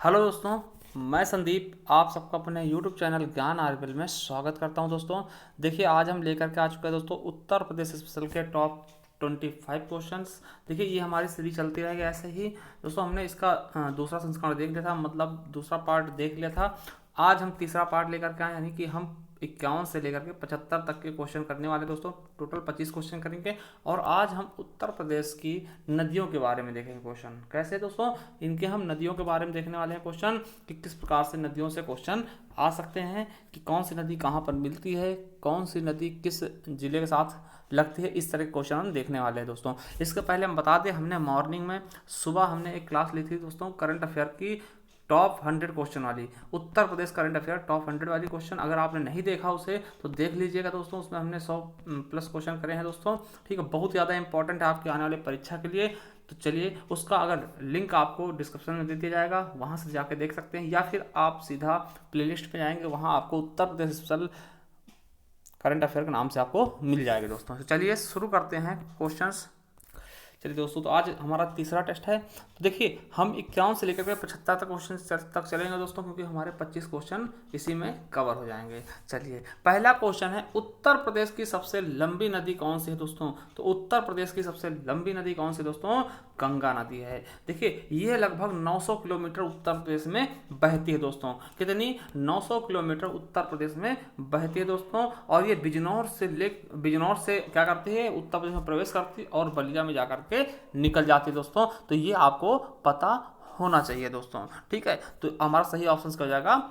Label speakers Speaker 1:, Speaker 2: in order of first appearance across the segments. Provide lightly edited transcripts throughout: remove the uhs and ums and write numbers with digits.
Speaker 1: Hello दोस्तों, मैं संदीप आप सबका अपने यूट्यूब चैनल ज्ञान आरबीएल में स्वागत करता हूं। दोस्तों देखिए, आज हम लेकर के आ चुके हैं दोस्तों उत्तर प्रदेश स्पेशल के टॉप 25 क्वेश्चंस। देखिए, ये हमारी सीरीज चलती रहेगी ऐसे ही। दोस्तों हमने इसका दूसरा संस्करण देख लिया था, मतलब दूसरा पार्ट देख लिया था। आज हम तीसरा पार्ट लेकर के आए, यानी कि हम 51 से लेकर के 75 तक के क्वेश्चन करने वाले दोस्तों। टोटल 25 क्वेश्चन करेंगे और आज हम उत्तर प्रदेश की नदियों के बारे में देखेंगे क्वेश्चन। कैसे दोस्तों, इनके हम नदियों के बारे में देखने वाले हैं क्वेश्चन कि किस प्रकार से नदियों से क्वेश्चन आ सकते हैं, कि कौन सी नदी कहाँ पर मिलती है, कौन सी नदी किस जिले के साथ लगती है। इस तरह के क्वेश्चन हम देखने वाले हैं दोस्तों। इसके पहले हम बता दें, हमने मॉर्निंग में सुबह हमने एक क्लास ली थी दोस्तों करंट अफेयर की, टॉप 100 क्वेश्चन वाली, Uttar Pradesh current affair top 100 वाली क्वेश्चन। अगर आपने नहीं देखा उसे तो देख लीजिएगा दोस्तों, उसमें हमने 100 प्लस क्वेश्चन करे हैं दोस्तों। ठीक है, बहुत ज़्यादा इंपॉर्टेंट है आपके आने वाले परीक्षा के लिए। तो चलिए, उसका अगर लिंक आपको डिस्क्रिप्शन में दे दिया जाएगा, वहाँ से जाके देख सकते हैं, या फिर आप सीधा प्लेलिस्ट पे जाएंगे, वहाँ आपको Uttar Pradesh special current affair के नाम से आपको मिल जाएगा दोस्तों। तो चलिए शुरू करते हैं क्वेश्चंस। चलिए दोस्तों, तो आज हमारा तीसरा टेस्ट है। तो देखिए, हम 51 से लेकर के 75 तक क्वेश्चन तक चलेंगे दोस्तों, क्योंकि हमारे 25 क्वेश्चन इसी में कवर हो जाएंगे। चलिए, पहला क्वेश्चन है, उत्तर प्रदेश की सबसे लंबी नदी कौन सी है दोस्तों। तो उत्तर प्रदेश की सबसे लंबी नदी कौन सी दोस्तों? गंगा नदी है। देखिए, ये लगभग 900 किलोमीटर उत्तर प्रदेश में बहती है दोस्तों। कितनी? 900 किलोमीटर उत्तर प्रदेश में बहती है दोस्तों। और ये बिजनौर से क्या करती है, उत्तर प्रदेश में प्रवेश करती है और बलिया में जाकर के निकल जाती है दोस्तों। तो ये आपको पता होना चाहिए दोस्तों। ठीक है, तो हमारा सही ऑप्शन क्या हो जाएगा?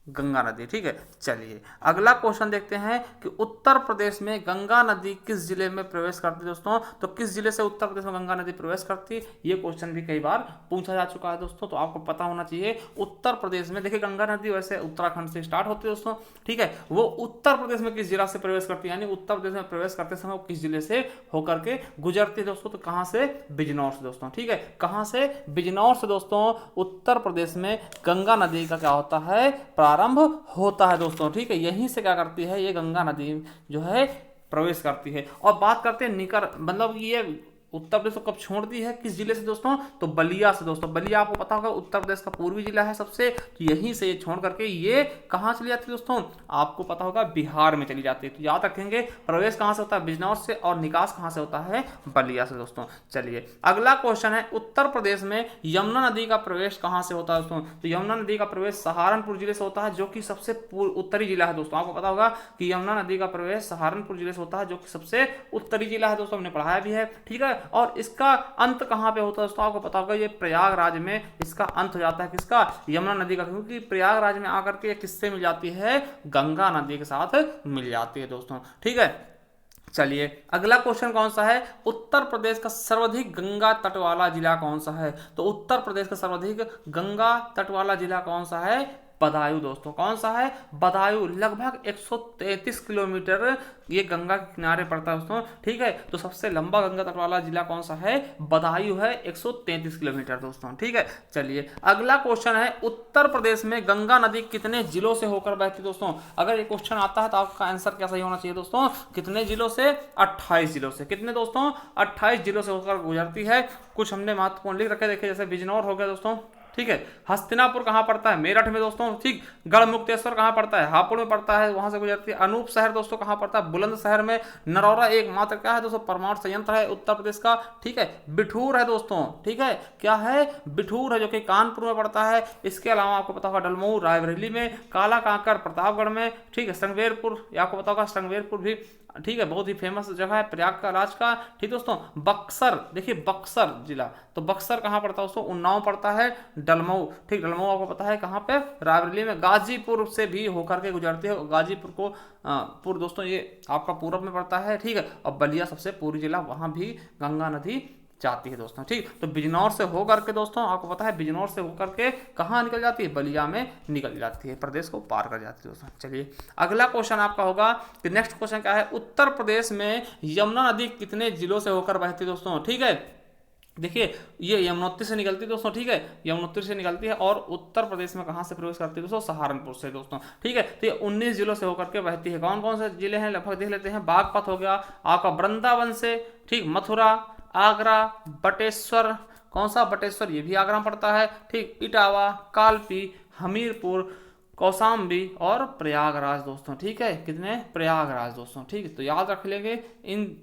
Speaker 1: गंगा नदी। ठीक है, चलिए अगला क्वेश्चन देखते हैं कि उत्तर प्रदेश में गंगा नदी किस जिले में प्रवेश करती है दोस्तों। तो किस जिले से उत्तर प्रदेश में गंगा नदी प्रवेश करती है, ये क्वेश्चन भी कई बार पूछा जा चुका है दोस्तों, तो आपको पता होना चाहिए। उत्तर प्रदेश में देखिए, गंगा नदी वैसे उत्तराखंड से स्टार्ट होती है दोस्तों। ठीक है, वो उत्तर प्रदेश में किस जिला से प्रवेश करती है, यानी उत्तर प्रदेश में प्रवेश करते समय वो किस जिले से होकर के गुजरती है दोस्तों। तो कहाँ से? बिजनौर से दोस्तों। ठीक है, कहाँ से? बिजनौर से दोस्तों उत्तर प्रदेश में गंगा नदी का क्या होता है? प्रारंभ होता है दोस्तों। ठीक है, यहीं से क्या करती है ये गंगा नदी जो है प्रवेश करती है। और बात करते हैं निकर, मतलब ये उत्तर प्रदेश को कब छोड़ती है, किस जिले से दोस्तों? तो बलिया से दोस्तों। बलिया आपको पता होगा उत्तर प्रदेश का पूर्वी जिला है सबसे, तो यहीं से ये छोड़ करके ये कहाँ चली जाती है दोस्तों? आपको पता होगा बिहार में चली जाती है। तो याद रखेंगे, प्रवेश कहाँ से होता है? बिजनौर से, और निकास कहाँ से होता है? बलिया से दोस्तों। चलिए अगला क्वेश्चन है, उत्तर प्रदेश में यमुना नदी का प्रवेश कहाँ से होता है दोस्तों। तो यमुना नदी का प्रवेश सहारनपुर जिले से होता है, जो कि सबसे उत्तरी जिला है दोस्तों। आपको पता होगा कि यमुना नदी का प्रवेश सहारनपुर जिले से होता है, जो कि सबसे उत्तरी जिला है दोस्तों, हमने पढ़ाया भी है। ठीक है, और इसका अंत कहां पे होता है दोस्तों? आपको पता होगा ये प्रयागराज में इसका अंत हो जाता है। किसका? यमुना नदी का, क्योंकि प्रयागराज में आकर के किससे मिल जाती है? गंगा नदी के साथ मिल जाती है दोस्तों। ठीक है, चलिए अगला क्वेश्चन कौन सा है, उत्तर प्रदेश का सर्वाधिक गंगा तट वाला जिला कौन सा है। तो उत्तर प्रदेश का सर्वाधिक गंगा तट वाला जिला कौन सा है? बदायूं दोस्तों। कौन सा है? बदायूं। लगभग 133 किलोमीटर ये गंगा के किनारे पड़ता है दोस्तों। ठीक है, तो सबसे लंबा गंगा तट वाला जिला कौन सा है? बदायूं है, 133 किलोमीटर दोस्तों। ठीक है, चलिए अगला क्वेश्चन है, उत्तर प्रदेश में गंगा नदी कितने जिलों से होकर बहती है दोस्तों। अगर ये क्वेश्चन आता है तो आपका आंसर क्या सही होना चाहिए दोस्तों? कितने जिलों से? 28 जिलों से। कितने दोस्तों? 28 जिलों से होकर गुजरती है। कुछ हमने महत्वपूर्ण लिख रखे, देखिए जैसे बिजनौर हो गया दोस्तों। ठीक है, हस्तिनापुर कहाँ पड़ता है? मेरठ में दोस्तों। ठीक, गढ़मुक्तेश्वर कहाँ पड़ता है? हापुड़ में पड़ता है, वहां से गुजरती है। अनूप शहर दोस्तों कहाँ पड़ता है? बुलंदशहर में। नरौरा एकमात्र क्या है दोस्तों? परमाणु संयंत्र है उत्तर प्रदेश का। ठीक है, बिठूर है दोस्तों। ठीक है, क्या है? बिठूर है, जो कि कानपुर में पड़ता है। इसके अलावा आपको पता होगा डलमऊ रायबरेली में, काला कांकर प्रतापगढ़ में। ठीक है, संगवेरपुर, आपको पता होगा संगवेरपुर भी ठीक है बहुत ही फेमस जगह है प्रयागराज का। ठीक दोस्तों, बक्सर, देखिए बक्सर जिला, तो बक्सर कहाँ पड़ता है दोस्तों? उन्नाव पड़ता है। डलमऊ, ठीक, डलमऊ आपको पता है कहाँ पे? रायबरेली में। गाजीपुर से भी होकर के गुजरती है, गाजीपुर को पूर्व दोस्तों ये आपका पूर्व में पड़ता है। ठीक है, और बलिया सबसे पूर्वी जिला, वहां भी गंगा नदी जाती है दोस्तों। ठीक, तो बिजनौर से होकर के दोस्तों आपको पता है बिजनौर से होकर के कहाँ निकल जाती है? बलिया में निकल जाती है, प्रदेश को पार कर जाती है दोस्तों। चलिए अगला क्वेश्चन आपका होगा कि नेक्स्ट क्वेश्चन क्या है, उत्तर प्रदेश में यमुना नदी कितने जिलों से होकर बहती है दोस्तों। ठीक है, देखिए ये यमुनोत्री से निकलती है दोस्तों। ठीक है, यमुनोत्री से निकलती है और उत्तर प्रदेश में कहां से प्रवेश करती है दोस्तों? सहारनपुर से दोस्तों। ठीक है, तो ये 19 जिलों से होकर के बहती है। कौन कौन से जिले हैं लगभग देख लेते हैं। बागपत हो गया आपका वृंदावन से, ठीक, मथुरा, आगरा, बटेश्वर, कौन सा, बटेश्वर, ये भी आगरा में पड़ता है। ठीक, इटावा, कालपी, हमीरपुर, कौशाम्बी और प्रयागराज दोस्तों। ठीक है, कितने, प्रयागराज दोस्तों। ठीक है, तो याद रख लेंगे, इन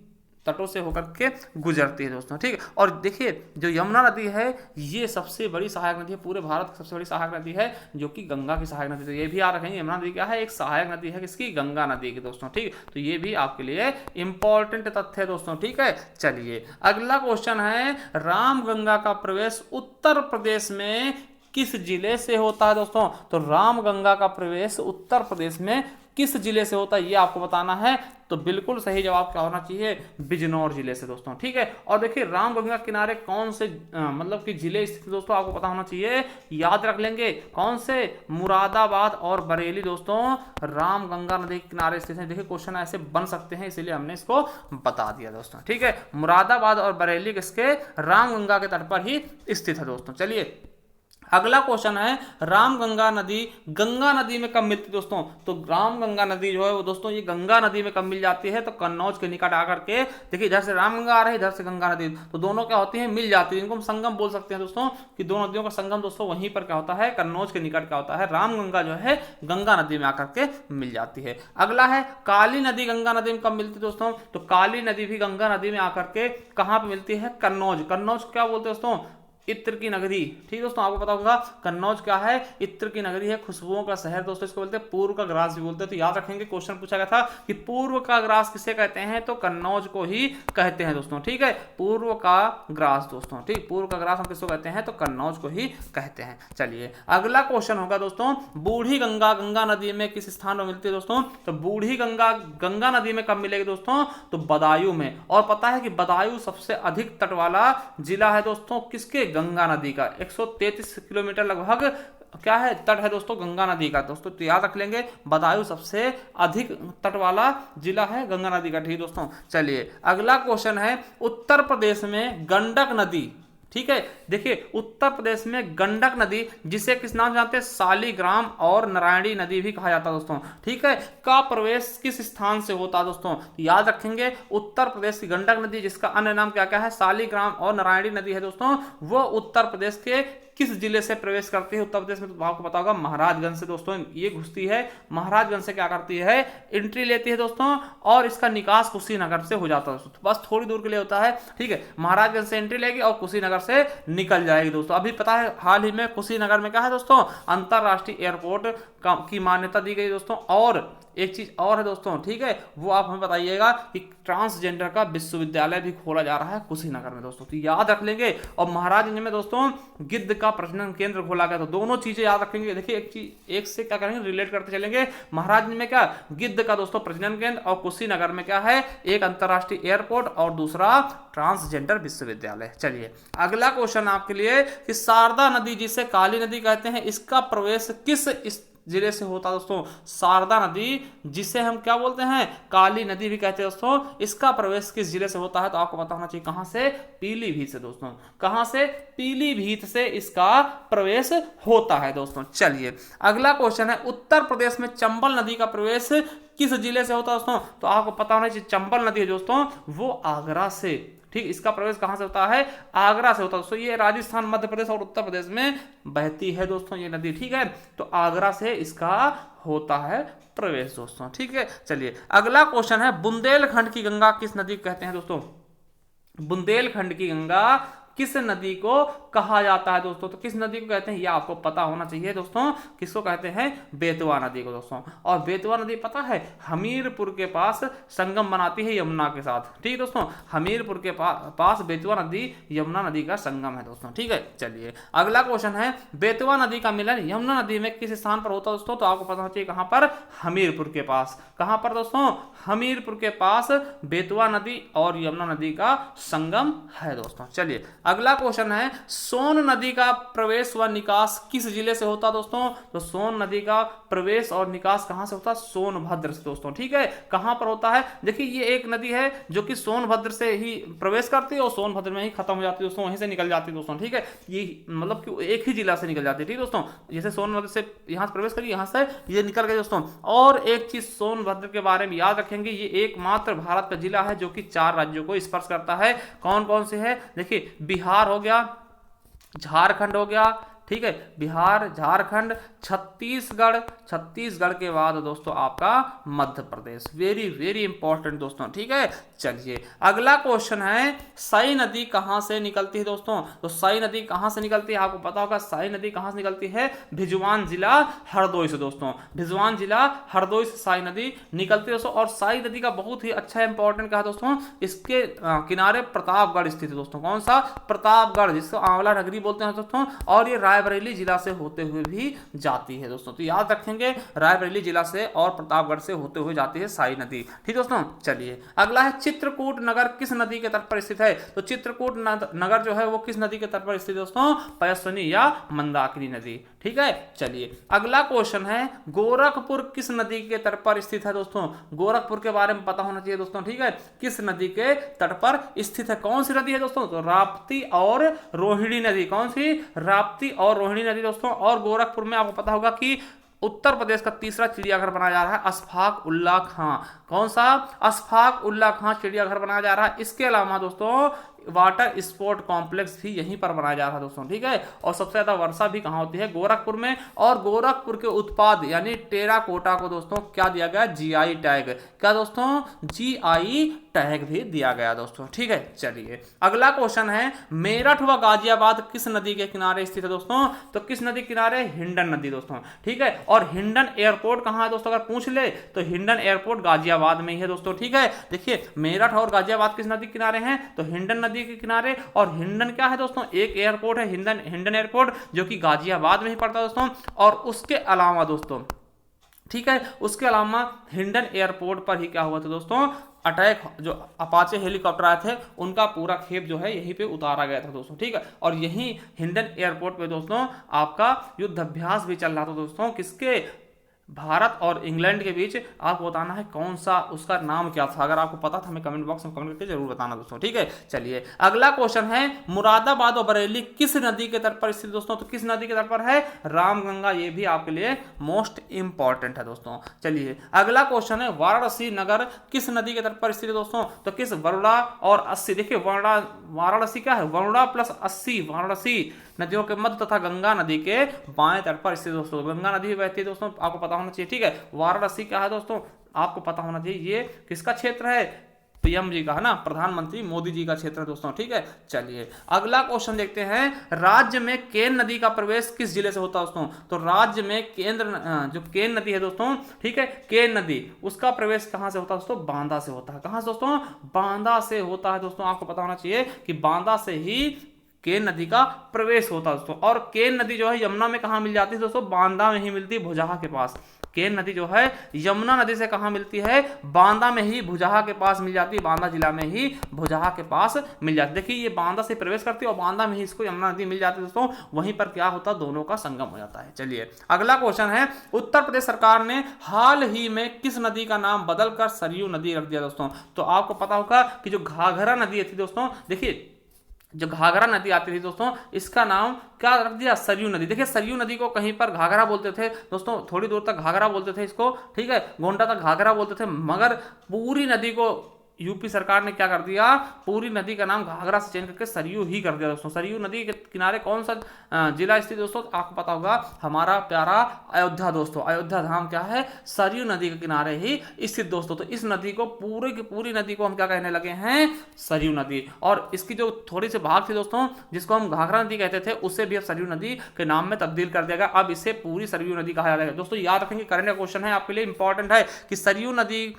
Speaker 1: तटों से होकर के गुजरती है दोस्तों। ठीक है, और देखिए जो यमुना नदी है ये सबसे बड़ी सहायक नदी है, पूरे भारत की सबसे बड़ी सहायक नदी है, जो कि गंगा की सहायक नदी है। तो ये भी याद रखेंगे, यमुना नदी क्या है, एक सहायक नदी है किसकी, गंगा नदी की दोस्तों। ठीक है, तो ये भी आपके लिए इंपॉर्टेंट तथ्य है दोस्तों। ठीक है, चलिए अगला क्वेश्चन है, रामगंगा का प्रवेश उत्तर प्रदेश में किस जिले से होता है दोस्तों। तो रामगंगा का प्रवेश उत्तर प्रदेश में किस जिले से होता है ये आपको बताना है। तो बिल्कुल सही जवाब क्या होना चाहिए, बिजनौर जिले से दोस्तों। ठीक है, और देखिए रामगंगा किनारे कौन से मतलब कि जिले स्थित दोस्तों, आपको पता होना चाहिए, याद रख लेंगे कौन से, मुरादाबाद और बरेली दोस्तों रामगंगा नदी के किनारे स्थित है। देखिए क्वेश्चन ऐसे बन सकते हैं, इसीलिए हमने इसको बता दिया दोस्तों। ठीक है, मुरादाबाद और बरेली किसके, रामगंगा के तट पर ही स्थित है दोस्तों। चलिए अगला क्वेश्चन है, रामगंगा नदी गंगा नदी में कब मिलती है दोस्तों। तो रामगंगा नदी जो है वो दोस्तों ये गंगा नदी में कब मिल जाती है, तो कन्नौज के निकट आकर के, देखिए इधर से रामगंगा आ रही है, इधर से गंगा नदी, तो दोनों क्या होती है, मिल जाती है। इनको हम संगम बोल सकते हैं दोस्तों, कि दोनों नदियों का संगम दोस्तों वहीं पर क्या होता है, कन्नौज के निकट क्या होता है, रामगंगा जो है गंगा नदी में आकर के मिल जाती है। अगला है, काली नदी गंगा नदी में कब मिलती है दोस्तों। तो काली नदी भी गंगा नदी में आकर के कहाँ पे मिलती है, कन्नौज। कन्नौज क्या बोलते हैं दोस्तों, इत्र की नगरी। ठीक दोस्तों, आपको पता होगा कन्नौज क्या है, इत्र की नगरी है, खुशबुओं का शहर दोस्तों इसको बोलते हैं, पूर्व का ग्रास भी बोलते हैं। तो याद रखेंगे, क्वेश्चन पूछा गया था कि पूर्व का ग्रास किसे कहते हैं, तो कन्नौज को ही कहते हैं दोस्तों। ठीक है, पूर्व का ग्रास दोस्तों। ठीक, पूर्व का ग्रास हम किसको कहते हैं, तो कन्नौज को ही कहते हैं। चलिए अगला क्वेश्चन होगा दोस्तों, बूढ़ी गंगा गंगा नदी में किस स्थान में मिलती है दोस्तों। तो बूढ़ी गंगा गंगा नदी में कब मिलेगी दोस्तों, तो बदायूं में। और पता है कि बदायूं सबसे अधिक तट वाला जिला है दोस्तों, किसके, गंगा नदी का। 133 किलोमीटर लगभग क्या है, तट है दोस्तों गंगा नदी का दोस्तों। तो याद रख लेंगे, बदायूं सबसे अधिक तट वाला जिला है गंगा नदी का। ठीक दोस्तों, चलिए अगला क्वेश्चन है, उत्तर प्रदेश में गंडक नदी, ठीक है, देखिए उत्तर प्रदेश में गंडक नदी, जिसे किस नाम जानते हैं, शालीग्राम और नारायणी नदी भी कहा जाता है दोस्तों। ठीक है, का प्रवेश किस स्थान से होता है दोस्तों। याद रखेंगे, उत्तर प्रदेश की गंडक नदी, जिसका अन्य नाम क्या क्या है, शालीग्राम और नारायणी नदी है दोस्तों, वो उत्तर प्रदेश के किस जिले से प्रवेश करती है उत्तर प्रदेश में। तो आपको पता होगा महाराजगंज से दोस्तों ये घुसती है, महाराजगंज से क्या करती है, एंट्री लेती है दोस्तों, और इसका निकास कुशीनगर से हो जाता है दोस्तों। बस थोड़ी दूर के लिए होता है। ठीक है, महाराजगंज से एंट्री लेगी और कुशीनगर से निकल जाएगी दोस्तों। अभी पता है हाल ही में कुशीनगर में क्या है दोस्तों, अंतरराष्ट्रीय एयरपोर्ट की मान्यता दी गई दोस्तों। और एक चीज और है दोस्तों, ठीक है, वो आप हमें बताइएगा कि ट्रांसजेंडर का विश्वविद्यालय भी खोला जा रहा है कुशीनगर में दोस्तों। तो याद रख लेंगे। और महाराजगंज में दोस्तों गिद्ध का प्रजनन केंद्र खोला गया, तो दोनों चीजें याद रखेंगे। देखिए एक चीज एक से क्या करेंगे, रिलेट करते चलेंगे। महाराजगंज में क्या, गिद्ध का दोस्तों प्रजनन केंद्र, और कुशीनगर में क्या है, एक अंतरराष्ट्रीय एयरपोर्ट और दूसरा ट्रांसजेंडर विश्वविद्यालय। चलिए अगला क्वेश्चन आपके लिए, कि शारदा नदी जिसे काली नदी कहते हैं, इसका प्रवेश किस जिले से होता है दोस्तों। शारदा नदी जिसे हम क्या बोलते हैं, काली नदी भी कहते हैं दोस्तों, इसका प्रवेश किस जिले से होता है। तो आपको पता होना चाहिए कहां से, पीलीभीत से दोस्तों। कहां से, पीलीभीत से इसका प्रवेश होता है दोस्तों। चलिए अगला क्वेश्चन है, उत्तर प्रदेश में चंबल नदी का प्रवेश किस जिले से होता है दोस्तों। तो आपको पता होना चाहिए, चंबल नदी है दोस्तों वो आगरा से, ठीक, इसका प्रवेश कहां से होता है, आगरा से होता है दोस्तों। ये राजस्थान, मध्य प्रदेश और उत्तर प्रदेश में बहती है दोस्तों ये नदी। ठीक है, तो आगरा से इसका होता है प्रवेश दोस्तों। ठीक है, चलिए अगला क्वेश्चन है, बुंदेलखंड की गंगा किस नदी को कहते हैं दोस्तों। बुंदेलखंड की गंगा किस नदी को कहा जाता है दोस्तों। तो किस नदी को कहते हैं ये आपको पता होना चाहिए दोस्तों। किसको कहते हैं, बेतवा नदी को दोस्तों। और बेतवा नदी पता है हमीरपुर के पास संगम बनाती है यमुना के साथ। ठीक है दोस्तों, हमीरपुर के पास बेतवा नदी यमुना नदी का संगम है दोस्तों। ठीक है, चलिए अगला क्वेश्चन है, बेतवा नदी का मिलन यमुना नदी में किस स्थान पर होता है दोस्तों। तो आपको पता होना चाहिए कहां पर, हमीरपुर के पास। कहां पर दोस्तों, हमीरपुर के पास बेतवा नदी और यमुना नदी का संगम है दोस्तों। चलिए अगला क्वेश्चन है, सोन नदी का प्रवेश व निकास किस जिले से होता है दोस्तों। तो सोन नदी का प्रवेश और निकास कहां से होता है, सोनभद्र से दोस्तों। ठीक है, कहां पर होता है, देखिए ये एक नदी है जो कि सोनभद्र से ही प्रवेश करती है और सोनभद्र में ही खत्म हो जाती है दोस्तों, वहीं से निकल जाती है दोस्तों। ठीक है, ये मतलब कि एक ही जिला से निकल जाती है। ठीक दोस्तों, जैसे सोनभद्र से यहां से प्रवेश करी, यहां से ये निकल गए दोस्तों। और एक चीज सोनभद्र के बारे में याद रखेंगे, ये एकमात्र भारत का जिला है जो कि 4 राज्यों को स्पर्श करता है। कौन कौन से है, देखिए बिहार हो गया, झारखंड हो गया, ठीक है, बिहार, झारखंड, छत्तीसगढ़, छत्तीसगढ़ के बाद दोस्तों आपका Madhya Pradesh. Very very important दोस्तों, ठीक है। चलिए अगला क्वेश्चन है, साई नदी कहां से निकलती है दोस्तों? तो साई नदी कहां से निकलती है आपको पता होगा। साई नदी कहां से निकलती है? भिजवान जिला हरदोई से दोस्तों, भिजवान जिला हरदोई से साई नदी निकलती है दोस्तों। और साई नदी का बहुत ही अच्छा इंपॉर्टेंट कहा दोस्तों, इसके किनारे प्रतापगढ़ स्थित है दोस्तों। कौन सा? प्रतापगढ़, जिसको आंवला नगरी बोलते हैं दोस्तों। और ये रायबरेली जिला से होते हुए भी जाती है दोस्तों। तो याद रखेंगे, रायबरेली जिला से और प्रतापगढ़ से होते हुए जाती है साई नदी, ठीक दोस्तों। चलिए अगला है, चित्रकूट नगर किस नदी के तट पर स्थित है? तो चित्रकूट नगर जो है वो किस नदी के तट पर स्थित है दोस्तों? पयस्विनी या मंदाकिनी नदी, ठीक है। चलिए अगला क्वेश्चन है, गोरखपुर किस नदी के तट पर स्थित है दोस्तों? गोरखपुर के बारे में पता होना चाहिए दोस्तों, ठीक है। किस नदी के तट पर स्थित है? कौन सी नदी है दोस्तों? तो राप्ती और रोहिणी नदी। कौन सी? राप्ती और रोहिणी नदी दोस्तों। और गोरखपुर में आपको पता होगा कि उत्तर प्रदेश का तीसरा चिड़ियाघर बनाया जा रहा है, अशफाक उल्लाह खां। कौन सा? अशफाक उल्लाह खां चिड़ियाघर बनाया जा रहा है। इसके अलावा दोस्तों वाटर स्पोर्ट कॉम्प्लेक्स भी यहीं पर बनाया जा रहा है दोस्तों, ठीक है। और सबसे ज्यादा वर्षा भी कहां होती है? गोरखपुर में। और गोरखपुर के उत्पाद यानी टेराकोटा को दोस्तों क्या दिया गया? GI tag. क्या दोस्तों? जीआई टैग भी दिया गया दोस्तों, ठीक है। चलिए अगला क्वेश्चन है, मेरठ व गाजियाबाद किस नदी के किनारे स्थित है दोस्तों? तो किस नदी के किनारे? हिंडन नदी दोस्तों, ठीक है। और हिंडन एयरपोर्ट कहां है दोस्तों? अगर पूछ ले तो हिंडन एयरपोर्ट गाजियाबाद में ही है दोस्तों, ठीक है। देखिए मेरठ और गाजियाबाद किस नदी के किनारे हैं? तो हिंडन नदी के किनारे। और हिंडन क्या है दोस्तों? एक एयरपोर्ट है हिंडन एयरपोर्ट, जो कि गाजियाबाद में ही पड़ता है दोस्तों। और उसके अलावा दोस्तों, ठीक है, उसके अलावा हिंडन एयरपोर्ट पर ही क्या हुआ था दोस्तों? अटैक, जो अपाचे हेलीकॉप्टर आए थे उनका पूरा खेप जो है यहीं पे उतारा गया था दोस्तों, ठीक है। और यहीं हिंडन एयरपोर्ट पे दोस्तों आपका युद्धाभ्यास भी चल रहा था दोस्तों। किसके? भारत और इंग्लैंड के बीच। आपको बताना है कौन सा, उसका नाम क्या था। अगर आपको पता था हमें कमेंट बॉक्स में कमेंट करके जरूर बताना दोस्तों, ठीक है। चलिए अगला क्वेश्चन है, मुरादाबाद और बरेली किस नदी के तट पर स्थित दोस्तों? तो किस नदी के तट पर है? रामगंगा। ये भी आपके लिए मोस्ट इंपॉर्टेंट है दोस्तों। चलिए अगला क्वेश्चन है, वाराणसी नगर किस नदी के तट पर स्थित है दोस्तों? तो किस? वरुणा और 80। देखिए वाराणसी क्या है? वरुणा प्लस 80, वाराणसी नदियों के मध्य तथा गंगा नदी के बाएं तट पर स्थित दोस्तों। गंगा नदी बहती है दोस्तों, आपको पता होना चाहिए, ठीक है। वाराणसी क्या है दोस्तों? आपको पता होना चाहिए, ये किसका क्षेत्र है? पीएम जी का है ना, प्रधानमंत्री मोदी जी का क्षेत्र है दोस्तों, ठीक है। चलिए अगला क्वेश्चन देखते हैं, राज्य में केन नदी का प्रवेश किस जिले से होता है दोस्तों? तो राज्य में जो केन नदी है दोस्तों, ठीक है, केन नदी, उसका प्रवेश कहां से होता है दोस्तों? बांदा से होता है। कहां से दोस्तों? बांदा से होता है दोस्तों। आपको पता होना चाहिए कि बांदा से ही केन नदी का प्रवेश होता है दोस्तों। और केन नदी जो है यमुना में कहां मिल जाती है दोस्तों? बांदा में ही मिलती है, भुजहा के पास। केन नदी जो है यमुना नदी से कहां मिलती है? बांदा में ही, भुजहा के पास मिल जाती है। बांदा जिला में ही भुजहा के पास मिल जाती है। देखिए ये बांदा से प्रवेश करती है और बांदा में ही इसको यमुना नदी मिल जाती है दोस्तों। वहीं पर क्या होता है? दोनों का संगम हो जाता है। चलिए अगला क्वेश्चन है, उत्तर प्रदेश सरकार ने हाल ही में किस नदी का नाम बदलकर सरयू नदी रख दिया दोस्तों? तो आपको पता होगा कि जो घाघरा नदी थी दोस्तों, देखिए जो घाघरा नदी आती थी दोस्तों, इसका नाम क्या रख दिया? सरयू नदी। देखिए सरयू नदी को कहीं पर घाघरा बोलते थे दोस्तों, थोड़ी दूर तक घाघरा बोलते थे इसको, ठीक है, गोंडा तक घाघरा बोलते थे। मगर पूरी नदी को यूपी सरकार ने क्या कर दिया? पूरी नदी का नाम घाघरा से चेंज करके सरयू ही कर दिया दोस्तों। सरयू नदी के किनारे कौन सा जिला स्थित दोस्तों? आपको पता होगा, हमारा प्यारा अयोध्या दोस्तों। अयोध्या धाम क्या है? सरयू नदी के किनारे ही स्थित दोस्तों। तो इस नदी को, पूरी की पूरी नदी को हम क्या कहने लगे हैं? सरयू नदी। और इसकी जो थोड़ी सी भाग थी दोस्तों, जिसको हम घाघरा नदी कहते थे, उससे भी अब सरयू नदी के नाम में तब्दील कर दिया गया। अब इसे पूरी सरयू नदी कहा जाएगा दोस्तों। याद रखेंगे, करंट क्वेश्चन है आपके लिए, इंपॉर्टेंट है कि सरयू नदी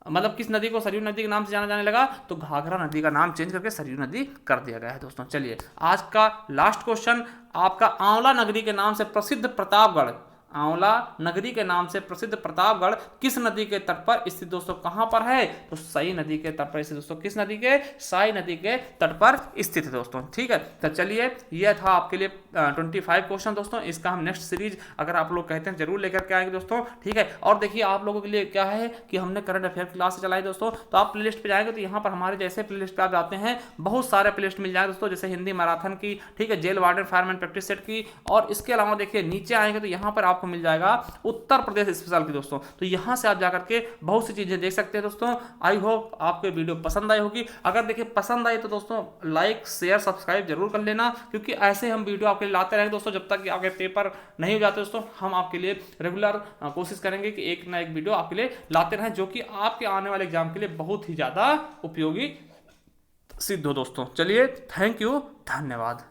Speaker 1: मतलब किस नदी को सरयू नदी के नाम से जाना जाने लगा? तो घाघरा नदी का नाम चेंज करके सरयू नदी कर दिया गया है दोस्तों। चलिए आज का लास्ट क्वेश्चन आपका, आंवला नगरी के नाम से प्रसिद्ध प्रतापगढ़, आंवला नगरी के नाम से प्रसिद्ध प्रतापगढ़ किस नदी के तट पर स्थित दोस्तों? कहां पर है? तो साई नदी के तट पर स्थित दोस्तों। किस नदी के? साई नदी के तट पर स्थित है दोस्तों, ठीक है। तो चलिए यह था आपके लिए 25 क्वेश्चन दोस्तों। इसका हम नेक्स्ट सीरीज अगर आप लोग कहते हैं जरूर लेकर के आएंगे दोस्तों, ठीक है। और देखिए आप लोगों के लिए क्या है कि हमने करंट अफेयर क्लास चलाई दोस्तों, तो आप प्लेलिस्ट पे जाएंगे तो यहाँ पर हमारे जैसे प्लेलिस्ट पे आप जाते हैं, बहुत सारे प्लेलिस्ट मिल जाएंगे दोस्तों, जैसे हिंदी मैराथन की, ठीक है, jail warden fireman practice set की। और इसके अलावा देखिए नीचे आएंगे तो यहाँ पर आप आपको मिल जाएगा उत्तर प्रदेश स्पेशल की दोस्तों। तो यहाँ से आप जाकर के बहुत सी चीज़ें देख सकते हैं दोस्तों। आई होप आपको वीडियो पसंद आई होगी। अगर देखिए पसंद आई तो दोस्तों लाइक शेयर सब्सक्राइब जरूर कर लेना, क्योंकि ऐसे हम वीडियो आपके लिए लाते रहेंगे दोस्तों। जब तक कि आपके पेपर नहीं हो जाते दोस्तों, हम आपके लिए रेगुलर कोशिश करेंगे कि एक ना एक वीडियो आपके लिए लाते रहें, जो कि आपके आने वाले एग्जाम के लिए बहुत ही ज़्यादा उपयोगी सिद्ध हो दोस्तों। चलिए, थैंक यू, धन्यवाद।